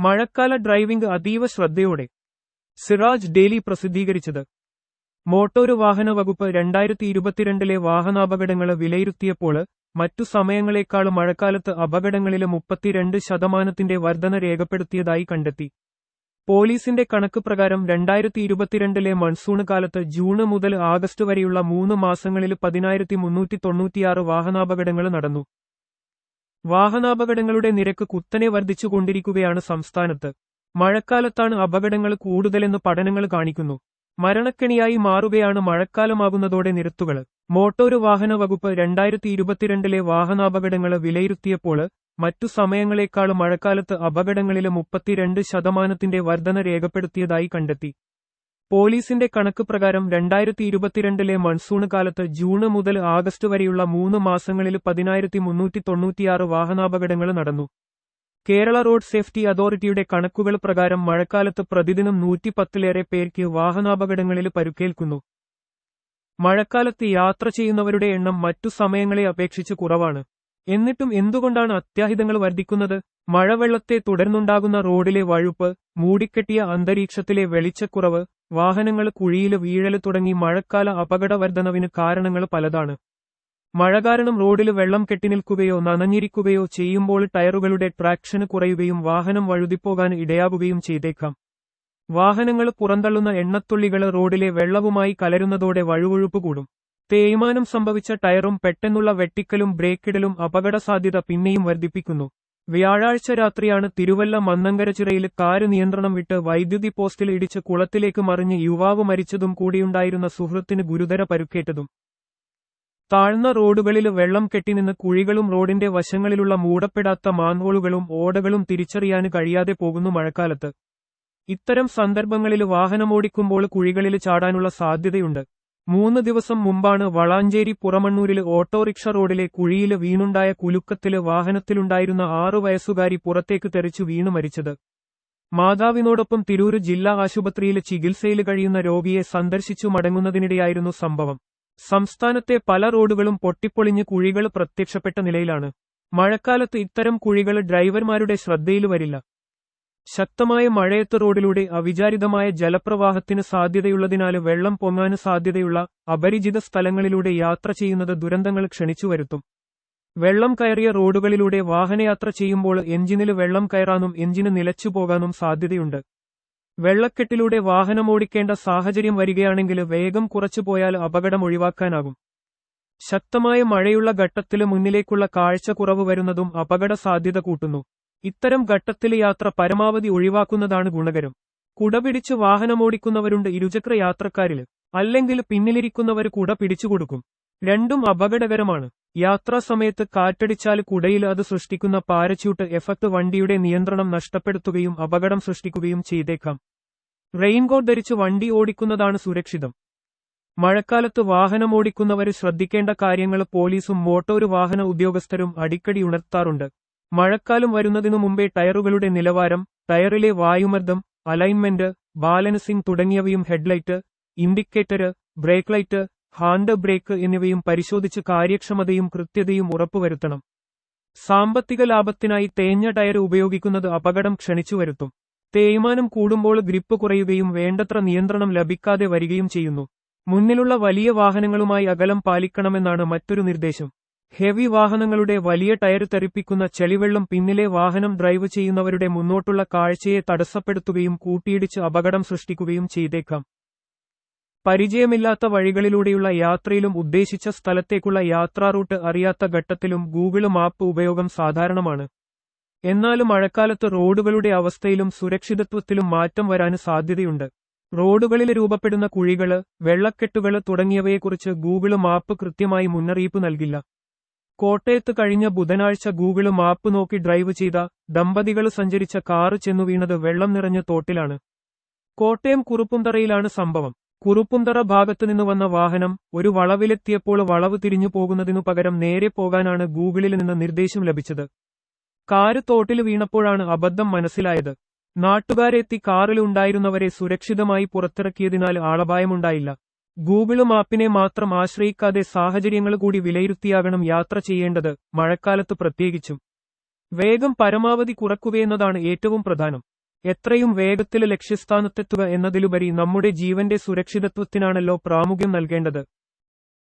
മഴക്കാല ഡ്രൈവിംഗ് അതീവ ശ്രദ്ധയോടെ. സിറാജ് ഡെയിലി പ്രസിദ്ധീകരിച്ചത്. മോട്ടോർ വാഹന വകുപ്പ് 2022 വാഹനാപകടങ്ങള് വിലയിരുത്തിയപ്പോൾ മറ്റു സമയങ്ങളെക്കാൾ മഴക്കാലത്ത് അപകടങ്ങളില് 32% വർധന രേഖപ്പെടുത്തിയതായി കണ്ടെത്തി. പോലീസിന്റെ കണക്ക് പ്രകാരം 2022 മൺസൂണ് കാലത്ത് ജൂൺ മുതൽ ആഗസ്റ്റ് വരെയുള്ള 3 മാസങ്ങളിൽ 10,396 വാഹനാപകടങ്ങൾ നടന്നു. വാഹനാപകടങ്ങളുടെ നിരക്ക് കുത്തനെ വർദ്ധിച്ചുകൊണ്ടിരിക്കുകയാണ് സംസ്ഥാനത്ത്. മഴക്കാലത്താണ് അപകടങ്ങൾ കൂടുതലെന്ന് പഠനങ്ങൾ കാണിക്കുന്നു. മരണക്കെണിയായി മാറുകയാണ് മഴക്കാലമാകുന്നതോടെ നിരത്തുകൾ. മോട്ടോർ വാഹന വകുപ്പ് 2022 വാഹനാപകടങ്ങള് വിലയിരുത്തിയപ്പോൾ മറ്റു സമയങ്ങളെക്കാൾ മഴക്കാലത്ത് അപകടങ്ങളില് 32% വർധന രേഖപ്പെടുത്തിയതായി കണ്ടെത്തി. പോലീസിന്റെ കണക്ക് പ്രകാരം 2022 മൺസൂണ് കാലത്ത് ജൂൺ മുതൽ ആഗസ്റ്റ് വരെയുള്ള 3 മാസങ്ങളിൽ 10,396 വാഹനാപകടങ്ങൾ നടന്നു. കേരള റോഡ് സേഫ്റ്റി അതോറിറ്റിയുടെ കണക്കുകൾ പ്രകാരം മഴക്കാലത്ത് പ്രതിദിനം 110-ലേറെ പേർക്ക് വാഹനാപകടങ്ങളിൽ പരുക്കേൽക്കുന്നു. മഴക്കാലത്ത് യാത്ര ചെയ്യുന്നവരുടെ എണ്ണം മറ്റു സമയങ്ങളെ അപേക്ഷിച്ച് കുറവാണ്. എന്നിട്ടും എന്തുകൊണ്ടാണ് അത്യാഹിതങ്ങൾ വർദ്ധിക്കുന്നത്? മഴവെള്ളത്തെ തുടർന്നുണ്ടാകുന്ന റോഡിലെ വഴുപ്പ്, മൂടിക്കെട്ടിയ അന്തരീക്ഷത്തിലെ വെളിച്ചക്കുറവ്, വാഹനങ്ങൾ കുഴിയില് വീഴല് തുടങ്ങി മഴക്കാല അപകട വർധനവിന് കാരണങ്ങൾ പലതാണ്. മഴ കാരണം റോഡില് വെള്ളം കെട്ടിനിൽക്കുകയോ നനഞ്ഞിരിക്കുകയോ ചെയ്യുമ്പോൾ ടയറുകളുടെ ട്രാക്ഷന് കുറയുകയും വാഹനം വഴുതിപ്പോകാൻ ഇടയാകുകയും ചെയ്തേക്കാം. വാഹനങ്ങൾ പുറന്തള്ളുന്ന എണ്ണത്തുള്ളികൾ റോഡിലെ വെള്ളവുമായി കലരുന്നതോടെ വഴുവഴുപ്പ് കൂടും. തേയ്മാനം സംഭവിച്ച ടയറും പെട്ടെന്നുള്ള വെട്ടിക്കലും ബ്രേക്കിടലും അപകട സാധ്യത പിന്നെയും വർദ്ധിപ്പിക്കുന്നു. വ്യാഴാഴ്ച രാത്രിയാണ് തിരുവല്ല മന്നങ്കരച്ചിറയിൽ കാര് നിയന്ത്രണം വിട്ട് വൈദ്യുതി പോസ്റ്റിൽ ഇടിച്ച് കുളത്തിലേക്ക് മറിഞ്ഞ് യുവാവ് മരിച്ചതും കൂടിയുണ്ടായിരുന്ന സുഹൃത്തിന് ഗുരുതര പരുക്കേറ്റതും. താഴ്ന്ന റോഡുകളിൽ വെള്ളം കെട്ടിനിന്ന് കുഴികളും റോഡിന്റെ വശങ്ങളിലുള്ള മൂടപ്പെടാത്ത മാൻഹോളുകളും ഓടകളും തിരിച്ചറിയാന് കഴിയാതെ പോകുന്നു മഴക്കാലത്ത്. ഇത്തരം സന്ദർഭങ്ങളിൽ വാഹനമോടിക്കുമ്പോൾ കുഴികളിൽ ചാടാനുള്ള സാധ്യതയുണ്ട്. 3 ദിവസം മുമ്പാണ് വളാഞ്ചേരി പുറമണ്ണൂരിൽ ഓട്ടോറിക്ഷ റോഡിലെ കുഴിയിൽ വീണുണ്ടായ കുലുക്കത്തില് വാഹനത്തിലുണ്ടായിരുന്ന 6 വയസ്സുകാരി പുറത്തേക്ക് തെറിച്ചു വീണു മരിച്ചത്. മാതാവിനോടൊപ്പം തിരൂര് ജില്ലാ ആശുപത്രിയിൽ ചികിത്സയിൽ കഴിയുന്ന രോഗിയെ സന്ദർശിച്ചു മടങ്ങുന്നതിനിടെയായിരുന്നു സംഭവം. സംസ്ഥാനത്തെ പല റോഡുകളും പൊട്ടിപ്പൊളിഞ്ഞ് കുഴികൾ പ്രത്യക്ഷപ്പെട്ട നിലയിലാണ്. മഴക്കാലത്ത് ഇത്തരം കുഴികൾ ഡ്രൈവർമാരുടെ ശ്രദ്ധയിൽ വരില്ല. ശക്തമായ മഴയത്ത് റോഡിലൂടെ അവിചാരിതമായ ജലപ്രവാഹത്തിന് സാധ്യതയുള്ളതിനാല് വെള്ളം പൊങ്ങാന് സാധ്യതയുള്ള അപരിചിത സ്ഥലങ്ങളിലൂടെ യാത്ര ചെയ്യുന്നത് ദുരന്തങ്ങൾ ക്ഷണിച്ചുവരുത്തും. വെള്ളം കയറിയ റോഡുകളിലൂടെ വാഹനയാത്ര ചെയ്യുമ്പോൾ എഞ്ചിനില് വെള്ളം കയറാനും എഞ്ചിന് നിലച്ചുപോകാനും സാധ്യതയുണ്ട്. വെള്ളക്കെട്ടിലൂടെ വാഹനമോടിക്കേണ്ട സാഹചര്യം വരികയാണെങ്കിൽ വേഗം കുറച്ചുപോയാൽ അപകടം ഒഴിവാക്കാനാകും. ശക്തമായ മഴയുള്ള ഘട്ടത്തില് മുന്നിലേക്കുള്ള കാഴ്ച കുറവ് വരുന്നതും അപകട സാധ്യത കൂട്ടുന്നു. ഇത്തരം ഘട്ടത്തില് യാത്ര പരമാവധി ഒഴിവാക്കുന്നതാണ് ഗുണകരം. കുടപിടിച്ച് വാഹനമോടിക്കുന്നവരുണ്ട് ഇരുചക്ര യാത്രക്കാരില്. അല്ലെങ്കിൽ പിന്നിലിരിക്കുന്നവർ കുട പിടിച്ചുകൊടുക്കും. രണ്ടും അപകടകരമാണ്. യാത്രാസമയത്ത് കാറ്റടിച്ചാൽ കുടയിൽ അത് സൃഷ്ടിക്കുന്ന പാരച്യൂട്ട് എഫക്ട് വണ്ടിയുടെ നിയന്ത്രണം നഷ്ടപ്പെടുത്തുകയും അപകടം സൃഷ്ടിക്കുകയും ചെയ്തേക്കാം. റെയിൻകോട്ട് ധരിച്ച് വണ്ടി ഓടിക്കുന്നതാണ് സുരക്ഷിതം. മഴക്കാലത്ത് വാഹനമോടിക്കുന്നവര് ശ്രദ്ധിക്കേണ്ട കാര്യങ്ങൾ പോലീസും മോട്ടോർ വാഹന ഉദ്യോഗസ്ഥരും അടിക്കടി ഉണർത്താറുണ്ട്. മഴക്കാലം വരുന്നതിനു മുമ്പേ ടയറുകളുടെ നിലവാരം, ടയറിലെ വായുമർദ്ദം, അലൈൻമെന്റ്, ബാലൻസിംഗ് തുടങ്ങിയവയും headlight, indicator, brake light, hand brake എന്നിവയും പരിശോധിച്ച് കാര്യക്ഷമതയും കൃത്യതയും ഉറപ്പുവരുത്തണം. സാമ്പത്തിക ലാഭത്തിനായി തേഞ്ഞ ടയർ ഉപയോഗിക്കുന്നത് അപകടം ക്ഷണിച്ചുവരുത്തും. തേയ്മാനം കൂടുമ്പോൾ ഗ്രിപ്പ് കുറയുകയും വേണ്ടത്ര നിയന്ത്രണം ലഭിക്കാതെ വരികയും ചെയ്യുന്നു. മുന്നിലുള്ള വലിയ വാഹനങ്ങളുമായി അകലം പാലിക്കണമെന്നാണ് മറ്റൊരു നിർദ്ദേശം. ഹെവി വാഹനങ്ങളുടെ വലിയ ടയർ തെറിപ്പിക്കുന്ന ചെളിവെള്ളം പിന്നിലെ വാഹനം ഡ്രൈവ് ചെയ്യുന്നവരുടെ മുന്നോട്ടുള്ള കാഴ്ചയെ തടസ്സപ്പെടുത്തുകയും കൂട്ടിയിടിച്ച് അപകടം സൃഷ്ടിക്കുകയും ചെയ്തേക്കാം. പരിചയമില്ലാത്ത വഴികളിലൂടെയുള്ള യാത്രയിലും ഉദ്ദേശിച്ച സ്ഥലത്തേക്കുള്ള യാത്രാറൂട്ട് അറിയാത്ത ഘട്ടത്തിലും ഗൂഗിൾ മാപ്പ് ഉപയോഗം സാധാരണമാണ്. എന്നാലും മഴക്കാലത്ത് റോഡുകളുടെ അവസ്ഥയിലും സുരക്ഷിതത്വത്തിലും മാറ്റം വരാന് സാധ്യതയുണ്ട്. റോഡുകളിൽ രൂപപ്പെടുന്ന കുഴികള്, വെള്ളക്കെട്ടുകള് തുടങ്ങിയവയെക്കുറിച്ച് ഗൂഗിൾ മാപ്പ് കൃത്യമായി മുന്നറിയിപ്പ് നൽകില്ല. കോട്ടയത്ത് കഴിഞ്ഞ ബുധനാഴ്ച ഗൂഗിൾ മാപ്പ് നോക്കി ഡ്രൈവ് ചെയ്ത ദമ്പതികൾ സഞ്ചരിച്ച കാറ് ചെന്നുവീണത് വെള്ളം നിറഞ്ഞ തോട്ടിലാണ്. കോട്ടയം കുറുപ്പുംതറയിലാണ് സംഭവം. കുറുപ്പുംതറ ഭാഗത്തുനിന്ന് വന്ന വാഹനം ഒരു വളവിലെത്തിയപ്പോൾ വളവ് തിരിഞ്ഞു പോകുന്നതിനു പകരം നേരെ പോകാനാണ് ഗൂഗിളിൽ നിന്ന് നിർദ്ദേശം ലഭിച്ചത്. കാറ് തോട്ടിൽ വീണപ്പോഴാണ് അബദ്ധം മനസ്സിലായത്. നാട്ടുകാരെത്തി കാറിൽ ഉണ്ടായിരുന്നവരെ സുരക്ഷിതമായി പുറത്തിറക്കിയതിനാൽ ആളപായമുണ്ടായില്ല. ഗൂഗിൾ മാപ്പിനെ മാത്രം ആശ്രയിക്കാതെ സാഹചര്യങ്ങൾ കൂടി വിലയിരുത്തിയാകണം യാത്ര ചെയ്യേണ്ടത്, മഴക്കാലത്ത് പ്രത്യേകിച്ചും. വേഗം പരമാവധി കുറക്കുകയെന്നതാണ് ഏറ്റവും പ്രധാനം. എത്രയും വേഗത്തിൽ ലക്ഷ്യസ്ഥാനത്തെത്തുക എന്നതിലുപരി നമ്മുടെ ജീവന്റെ സുരക്ഷിതത്വത്തിനാണല്ലോ പ്രാമുഖ്യം നൽകേണ്ടത്.